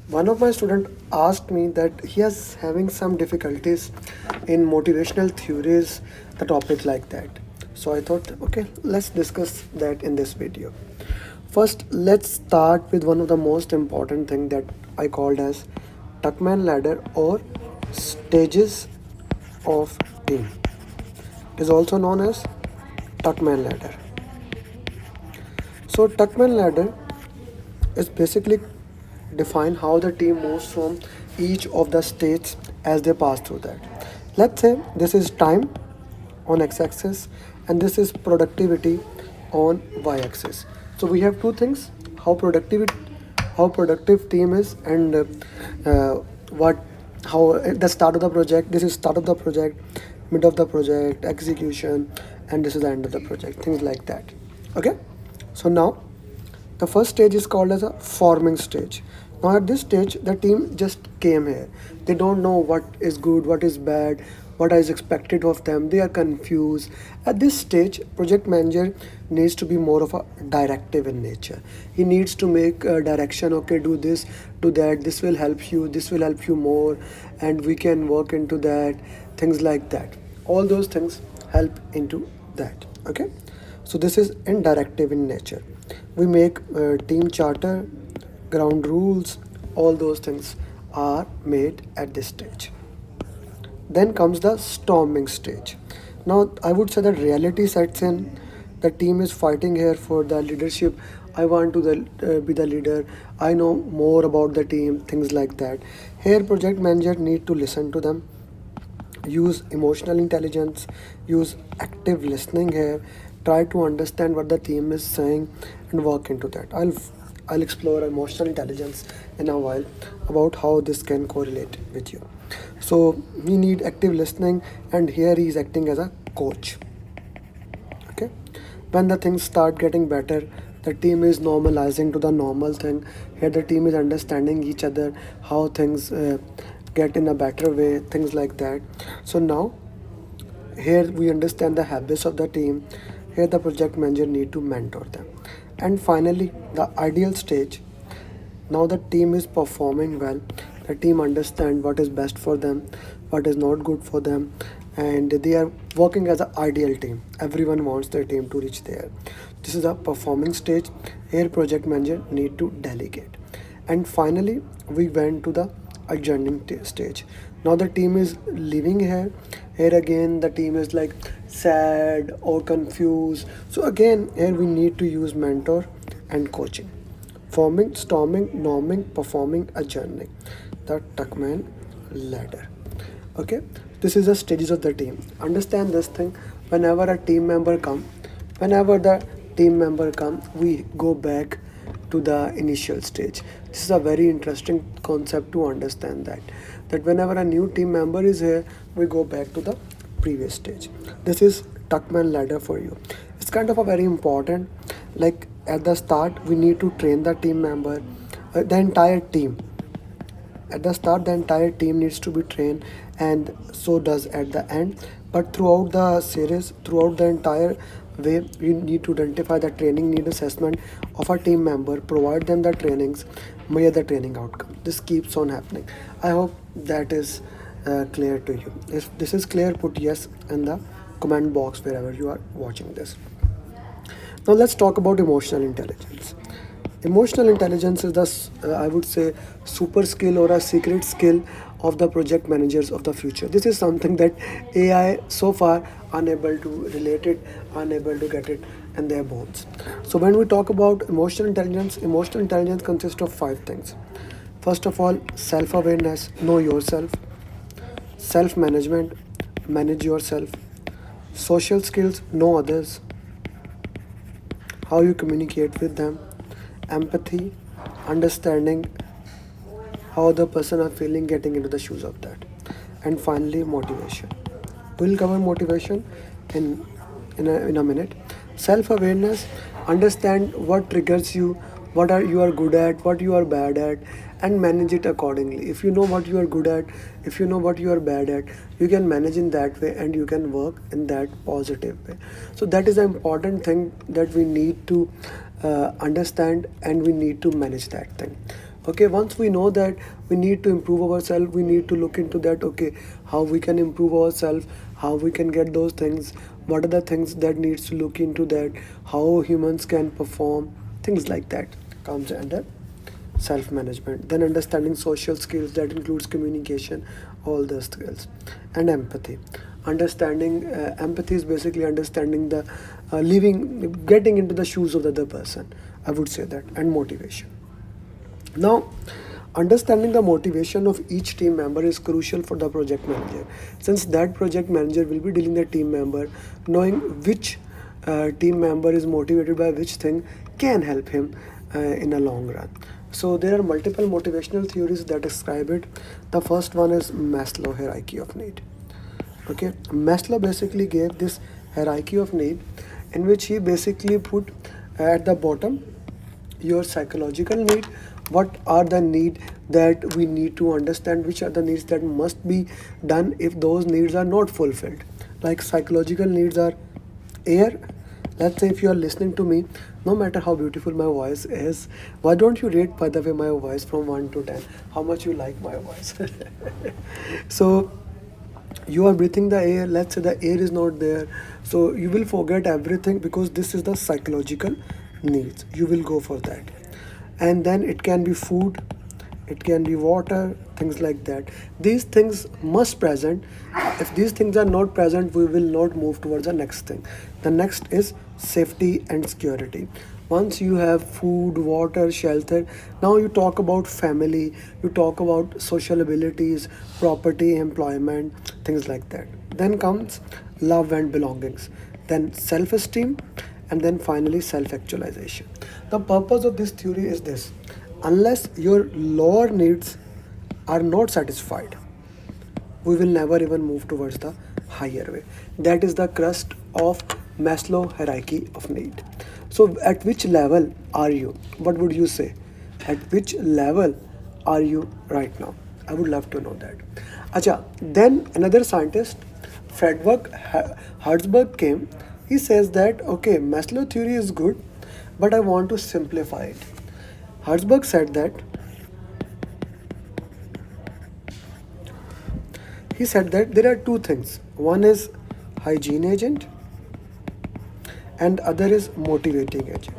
One of my student asked me that he is having some difficulties in motivational theories, the topic like that. So I thought, okay, let's discuss that in this video. First, let's start with one of the most important thing that I called as Tuckman ladder or stages of team. It is also known as Tuckman ladder. So Tuckman ladder is basically define how the team moves from each of the states as they pass through that. Let's say this is time on x-axis and this is productivity on y-axis. So we have two things: how productive team is, and uh, what how at the start of the project. This is start of the project, mid of the project, execution, and this is the end of the project. Things like that. Okay. So now the first stage is called as a forming stage. Now at this stage, the team just came here. They don't know what is good, what is bad, what is expected of them. They are confused. At this stage, project manager needs to be more of a directive in nature. He needs to make a direction. Okay, do this, do that. This will help you. This will help you more, and we can work into that. Things like that. All those things help into that. Okay. So this is indirective in nature. We make team charter, ground rules, all those things are made at this stage. Then comes the storming stage. Now I would say that reality sets in. The team is fighting here for the leadership. I want to be the leader. I know more about the team. Things like that. Here, project manager need to listen to them, use emotional intelligence, use active listening here, try to understand what the team is saying and work into that. I'll explore emotional intelligence in a while about how this can correlate with you. So we need active listening, and here he is acting as a coach. Okay. When the things start getting better, the team is normalizing to the normal thing. Here the team is understanding each other, how things get in a better way, things like that. So now here we understand the habits of the team. Here the project manager need to mentor them. And finally, the ideal stage. Now the team is performing well. The team understand what is best for them, what is not good for them, and they are working as an ideal team. Everyone wants their team to reach there. This is a performing stage. Here project manager need to delegate. And finally, we went to the adjourning stage. Now the team is living here. Here again the team is like sad or confused. So again here we need to use mentor and coaching. Forming, storming, norming, performing, adjourning. The Tuckman ladder. Okay, this is the stages of the team. Understand this thing. Whenever a team member come, whenever the team member come, we go back to the initial stage. This is a very interesting concept to understand that whenever a new team member is here, we go back to the previous stage. This is Tuckman ladder for you. It's kind of a very important. Like at the start, we need to train the team member, the entire team. At the start, the entire team needs to be trained, and so does at the end. But throughout the series, throughout the entire way, you need to identify the training need assessment of a team member, provide them the trainings, measure the training outcome. This keeps on happening. I hope that is clear to you. If this is clear, put yes in the comment box wherever you are watching this. Now let's talk about emotional intelligence. Emotional intelligence is the I would say super skill or a secret skill of the project managers of the future. This is something that AI so far unable to relate it, unable to get it in their bones. So when we talk about emotional intelligence consists of five things. First of all, self-awareness, know yourself. Self-management, manage yourself. Social skills, know others, how you communicate with them. Empathy, understanding how the person are feeling, getting into the shoes of that. And finally, motivation. We'll cover motivation in in a minute. Self-awareness, understand what triggers you, what are you are good at, what you are bad at, and manage it accordingly. If you know what you are good at, if you know what you are bad at, you can manage in that way and you can work in that positive way. So that is an important thing that we need to understand, and we need to manage that thing. Okay, once we know that we need to improve ourselves, we need to look into that. Okay, how we can improve ourselves, how we can get those things, what are the things that needs to look into that, how humans can perform, things like that comes under self management. Then understanding social skills, that includes communication, all those skills. And empathy, understanding empathy is basically understanding the living, getting into the shoes of the other person, I would say that. And motivation. Now, understanding the motivation of each team member is crucial for the project manager, since that project manager will be dealing the team member. Knowing which team member is motivated by which thing can help him in a long run. So there are multiple motivational theories that describe it. The first one is Maslow hierarchy of need. Okay, Maslow basically gave this hierarchy of need, in which he basically put at the bottom your psychological need. What are the need that we need to understand, which are the needs that must be done if those needs are not fulfilled. Like psychological needs are air. Let's say if you are listening to me, no matter how beautiful my voice is, why don't you rate, by the way, my voice from 1 to 10, how much you like my voice. So you are breathing the air, let's say the air is not there, so you will forget everything, because this is the psychological needs, you will go for that. And then it can be food, it can be water, things like that. These things must present. If these things are not present, we will not move towards the next thing. The next is safety and security. Once you have food, water, shelter, now you talk about family, you talk about social abilities, property, employment, things like that. Then comes love and belongings, then self-esteem, and then finally self-actualization. The purpose of this theory is this: unless your lower needs are not satisfied, we will never even move towards the higher way. That is the crust of Maslow hierarchy of need. So, at which level are you? What would you say? At which level are you right now? I would love to know that. Acha, then another scientist, Frederick Herzberg came. He says that okay, Maslow theory is good, but I want to simplify it. Herzberg said that there are two things. One is hygiene agent and other is motivating agent.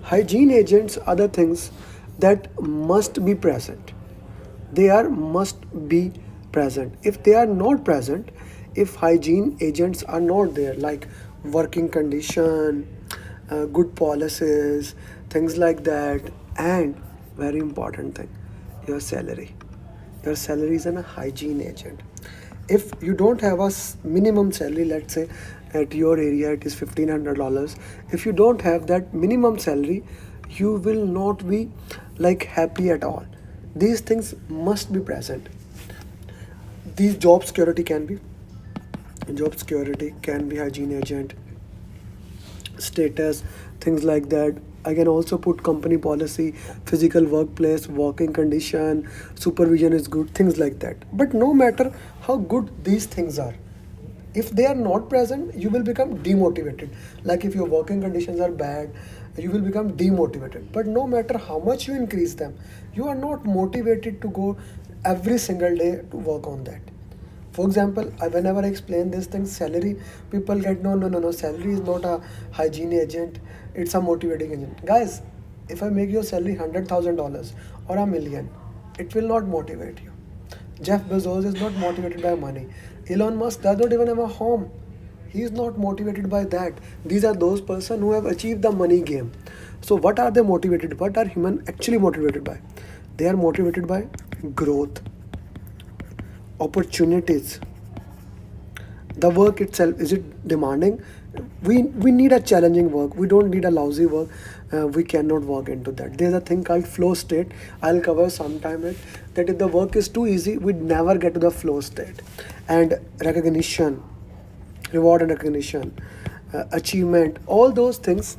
Hygiene agents are the things that must be present. They are must be present. If they are not present, if hygiene agents are not there, like working condition, good policies, things like that, and very important thing, your salary. Your salary is a hygiene agent. If you don't have a minimum salary, let's say at your area it is $1,500, if you don't have that minimum salary, you will not be like happy at all. These things must be present. These job security can be hygiene agent, status, things like that. I can also put company policy, physical workplace, working condition, supervision is good, things like that. But no matter how good these things are, if they are not present, you will become demotivated. Like if your working conditions are bad, you will become demotivated. But no matter how much you increase them, you are not motivated to go every single day to work on that. For example, whenever I explain this thing, salary, people get no. Salary is not a hygiene agent; it's a motivating agent. Guys, if I make your salary $100,000 or a million, it will not motivate you. Jeff Bezos is not motivated by money. Elon Musk does not even have a home. He is not motivated by that. These are those person who have achieved the money game. So what are they motivated? What are human actually motivated by? They are motivated by growth, opportunities. The work itself, is it demanding? We need a challenging work, we don't need a lousy work. We cannot work into that. There's a thing called flow state, I'll cover sometime it, that if the work is too easy, we'd never get to the flow state. And recognition, reward and recognition, achievement, all those things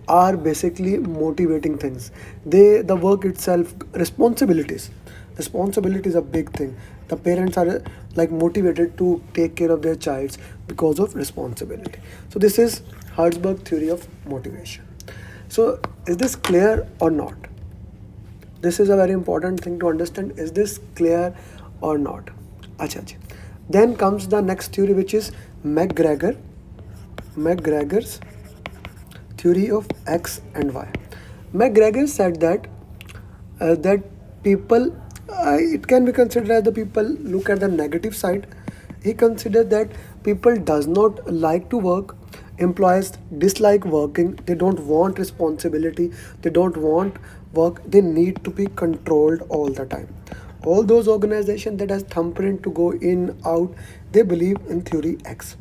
are basically motivating things. The work itself, responsibility is a big thing. The parents are like motivated to take care of their child because of responsibility. So this is Herzberg theory of motivation. So is this clear or not? This is a very important thing to understand. Is this clear or not? Acha ji. Then comes the next theory, which is McGregor's theory of X and Y. McGregor said that people, it can be considered as the people look at the negative side. He considered that people does not like to work, employees dislike working, they don't want responsibility, they don't want work, they need to be controlled all the time. All those organizations that has thumbprint to go in out, they believe in theory X,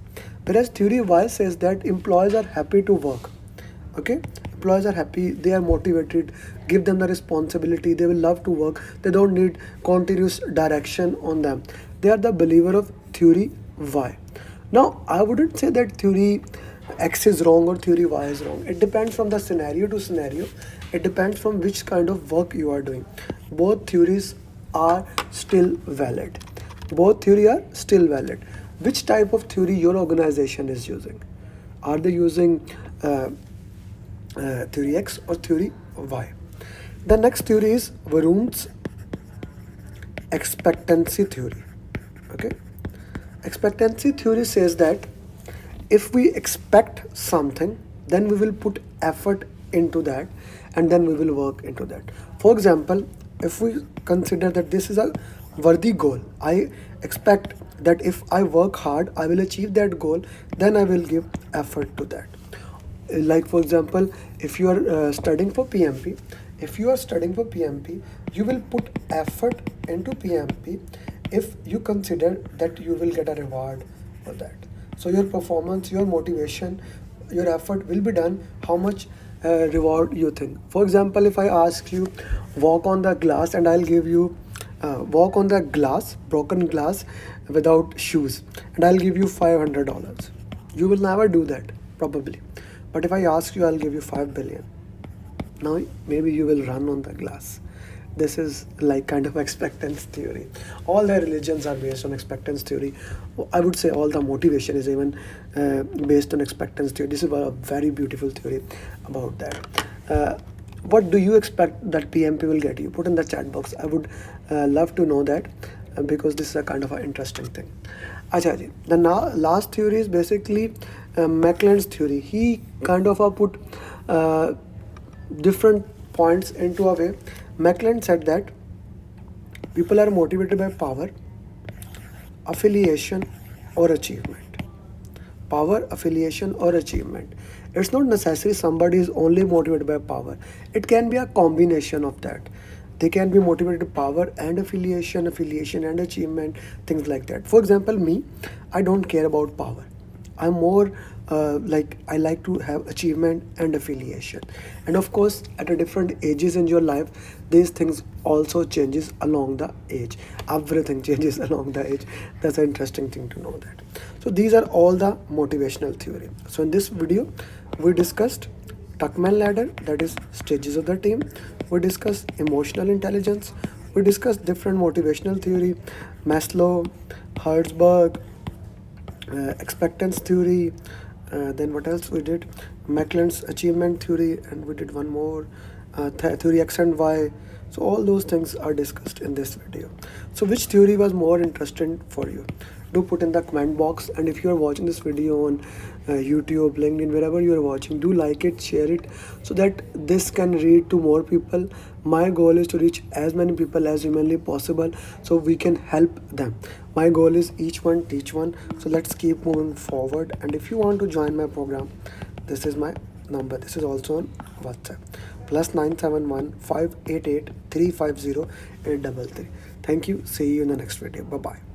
whereas theory Y says that employees are happy to work. Okay, employees are happy, they are motivated, give them the responsibility, they will love to work, they don't need continuous direction on them. They are the believer of theory Y. Now I wouldn't say that theory X is wrong or theory Y is wrong. It depends from the scenario to scenario. It depends from which kind of work you are doing. Both theories are still valid. Both theory are still valid. Which type of theory your organization is using? Are they using theory X or theory Y? The next theory is Varun's expectancy theory. Okay, expectancy theory says that if we expect something, then we will put effort into that, and then we will work into that. For example, if we consider that this is a worthy goal, I expect that if I work hard, I will achieve that goal, then I will give effort to that. Like for example, if you are studying for PMP, if you are studying for PMP, you will put effort into PMP if you consider that you will get a reward for that. So your performance, your motivation, your effort will be done how much reward you think. For example, if I ask you walk on the glass, and I'll give you walk on the glass, broken glass, without shoes, and I'll give you $500, you will never do that probably. But if I ask you, I'll give you 5 billion. Now maybe you will run on the glass. This is like kind of expectance theory. All the religions are based on expectance theory. I would say all the motivation is even based on expectance theory. This is a very beautiful theory about that. What do you expect that PMP will get you? Put in the chat box. I would love to know that, because this is a kind of an interesting thing. Acha ji. The last theory is basically Macklin's theory. He kind of put different points into a way. Macklin said that people are motivated by power, affiliation, or achievement. Power, affiliation, or achievement. It's not necessary somebody is only motivated by power. It can be a combination of that. They can be motivated by power and affiliation and achievement, things like that. For example, me, I don't care about power. I'm more like I like to have achievement and affiliation. And of course, at a different ages in your life, these things also changes along the age. Everything changes along the age. That's an interesting thing to know that. So these are all the motivational theory. So in this video, we discussed Tuckman ladder, that is stages of the team. We discussed emotional intelligence. We discussed different motivational theory, Maslow, Herzberg, expectance theory, then what else we did, Macklin's achievement theory, and we did one more, theory X and Y. So all those things are discussed in this video. So which theory was more interesting for you? Do put in the comment box, and if you are watching this video on YouTube, LinkedIn, wherever you are watching, do like it, share it, so that this can reach to more people. My goal is to reach as many people as humanly possible, so we can help them. My goal is each one teach one. So let's keep moving forward. And if you want to join my program, this is my number. This is also on WhatsApp, +971 588 350 833. Thank you. See you in the next video. Bye bye.